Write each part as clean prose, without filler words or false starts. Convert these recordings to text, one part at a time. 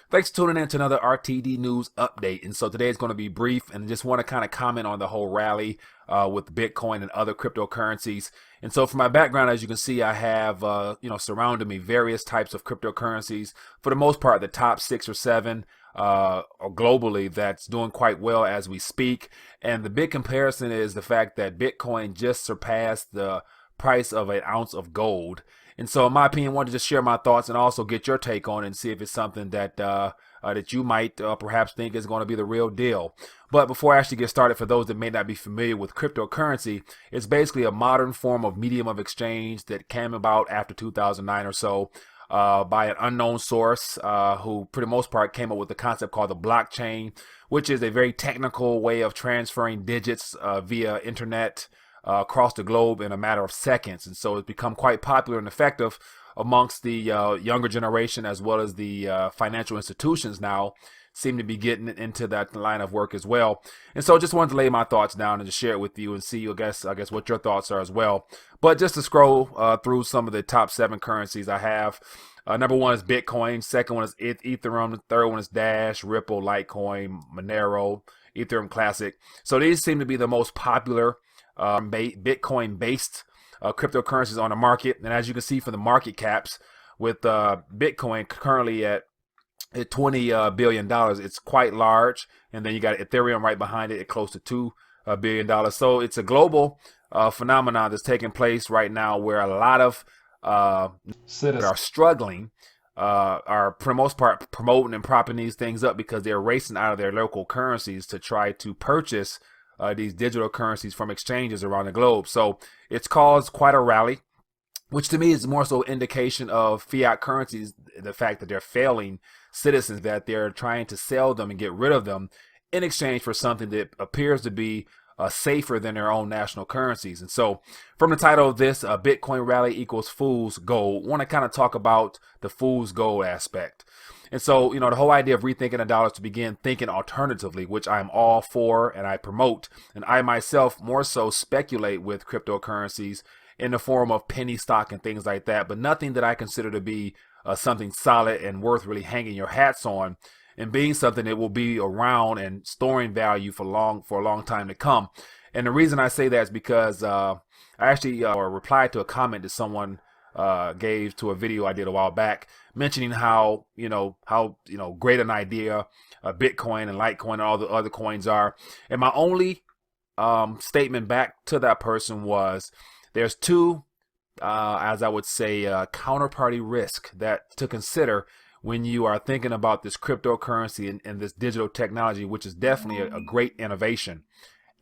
Thanks for tuning in to another RTD news update. And so today is going to be brief and just want to kind of comment on the whole rally with Bitcoin and other cryptocurrencies. And so for my background, as you can see, I have, surrounding me various types of cryptocurrencies. For the most part, the top 6 or 7 globally that's doing quite well as we speak. And the big comparison is the fact that Bitcoin just surpassed the price of an ounce of gold. And so in my opinion, I wanted to just share my thoughts and also get your take on it and see if it's something that that you might perhaps think is going to be the real deal. But before I actually get started, for those that may not be familiar with cryptocurrency, it's basically a modern form of medium of exchange that came about after 2009 or so by an unknown source who, for the most part, came up with the concept called the blockchain, which is a very technical way of transferring digits via internet across the globe in a matter of seconds. And so it's become quite popular and effective amongst the younger generation, as well as the financial institutions now seem to be getting into that line of work as well. And so just wanted to lay my thoughts down and just share it with you and see, I guess what your thoughts are as well. But just to scroll through some of the top 7 currencies I have. Number 1 is Bitcoin. Second one is Ethereum. The third one is Dash, Ripple, Litecoin, Monero, Ethereum Classic. So these seem to be the most popular Bitcoin-based cryptocurrencies on the market. And as you can see from the market caps, with Bitcoin currently at $20 billion, it's quite large. And then you got Ethereum right behind it at close to $2 billion. So it's a global phenomenon that's taking place right now, where a lot of citizens are struggling, are for the most part promoting and propping these things up because they're racing out of their local currencies to try to purchase these digital currencies from exchanges around the globe. So it's caused quite a rally, which to me is more so indication of fiat currencies, the fact that they're failing citizens, that they're trying to sell them and get rid of them in exchange for something that appears to be safer than their own national currencies. And so from the title of this, Bitcoin rally equals fool's gold, I want to kind of talk about the fool's gold aspect. And so, the whole idea of rethinking the dollar is to begin thinking alternatively, which I'm all for and I promote. And I myself more so speculate with cryptocurrencies in the form of penny stock and things like that, but nothing that I consider to be something solid and worth really hanging your hats on, and being something that will be around and storing value for a long time to come. And the reason I say that is because I actually replied to a comment that someone gave to a video I did a while back, mentioning how great an idea Bitcoin and Litecoin and all the other coins are. And my only statement back to that person was, there's 2 as I would say counterparty risk that to consider when you are thinking about this cryptocurrency and this digital technology, which is definitely a great innovation.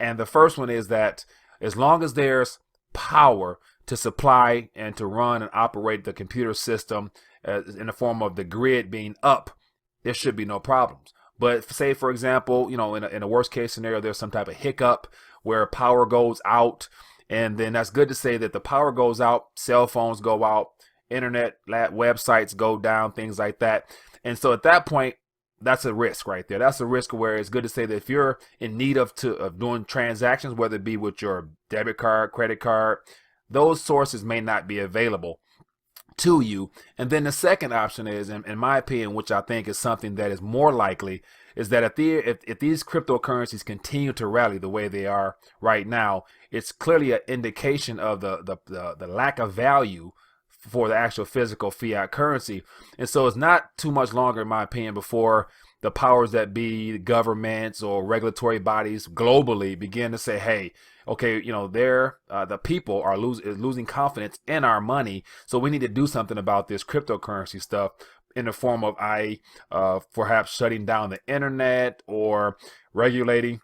And the first one is that as long as there's power to supply and to run and operate the computer system in the form of the grid being up, there should be no problems. But say, for example, in a worst case scenario, there's some type of hiccup where power goes out, and then that's good to say that the power goes out, cell phones go out, internet websites go down, things like that. And so at that point, that's a risk right there. That's a risk where it's good to say that if you're in need of doing transactions, whether it be with your debit card, credit card, those sources may not be available to you. And then the second option is, in my opinion, which I think is something that is more likely, is that if these cryptocurrencies continue to rally the way they are right now, it's clearly an indication of the lack of value for the actual physical fiat currency. And so it's not too much longer, in my opinion, before the powers that be, governments or regulatory bodies globally, begin to say, hey, okay, the people are losing confidence in our money, so we need to do something about this cryptocurrency stuff, in the form of perhaps shutting down the internet or regulating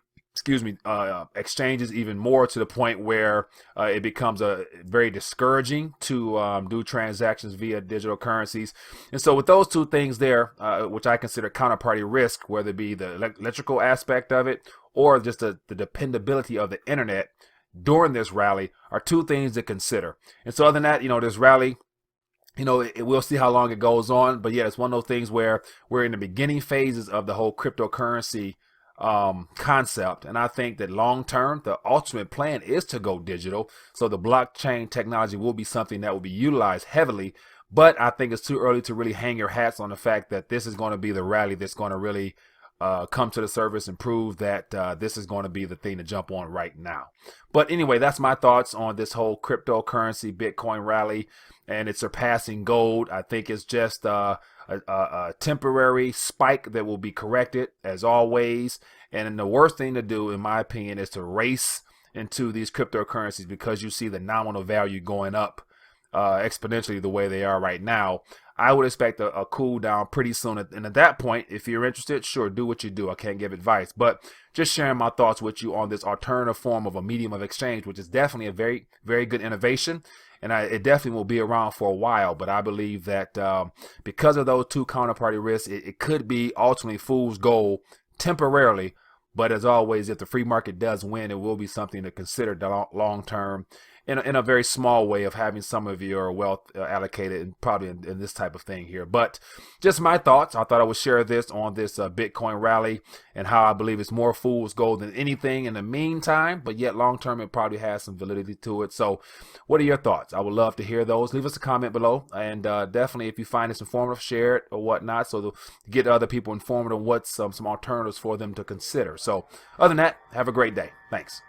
exchanges even more, to the point where it becomes very discouraging to do transactions via digital currencies. And so with those 2 things there, which I consider counterparty risk, whether it be the electrical aspect of it or just the dependability of the internet during this rally, are 2 things to consider. And so other than that, this rally, we'll see how long it goes on. But yeah, it's one of those things where we're in the beginning phases of the whole cryptocurrency concept. And I think that long term, the ultimate plan is to go digital. So the blockchain technology will be something that will be utilized heavily. But I think it's too early to really hang your hats on the fact that this is going to be the rally that's going to really come to the surface and prove that this is going to be the thing to jump on right now. But anyway, that's my thoughts on this whole cryptocurrency Bitcoin rally, and it's surpassing gold. I think it's just a temporary spike that will be corrected as always. And the worst thing to do, in my opinion, is to race into these cryptocurrencies because you see the nominal value going up exponentially the way they are right now. I would expect a cool down pretty soon. And at that point, if you're interested, sure, do what you do. I can't give advice, but just sharing my thoughts with you on this alternative form of a medium of exchange, which is definitely a very, very good innovation. And it definitely will be around for a while. But I believe that because of those two counterparty risks, it could be ultimately fool's gold temporarily. But as always, if the free market does win, it will be something to consider long term in a very small way of having some of your wealth allocated and probably in this type of thing here. But just my thoughts. I thought I would share this on this Bitcoin rally and how I believe it's more fool's gold than anything in the meantime. But yet long term, it probably has some validity to it. So what are your thoughts? I would love to hear those. Leave us a comment below. And definitely, if you find this informative, share it or whatnot so to get other people informed on what's some alternatives for them to consider. So other than that, have a great day. Thanks.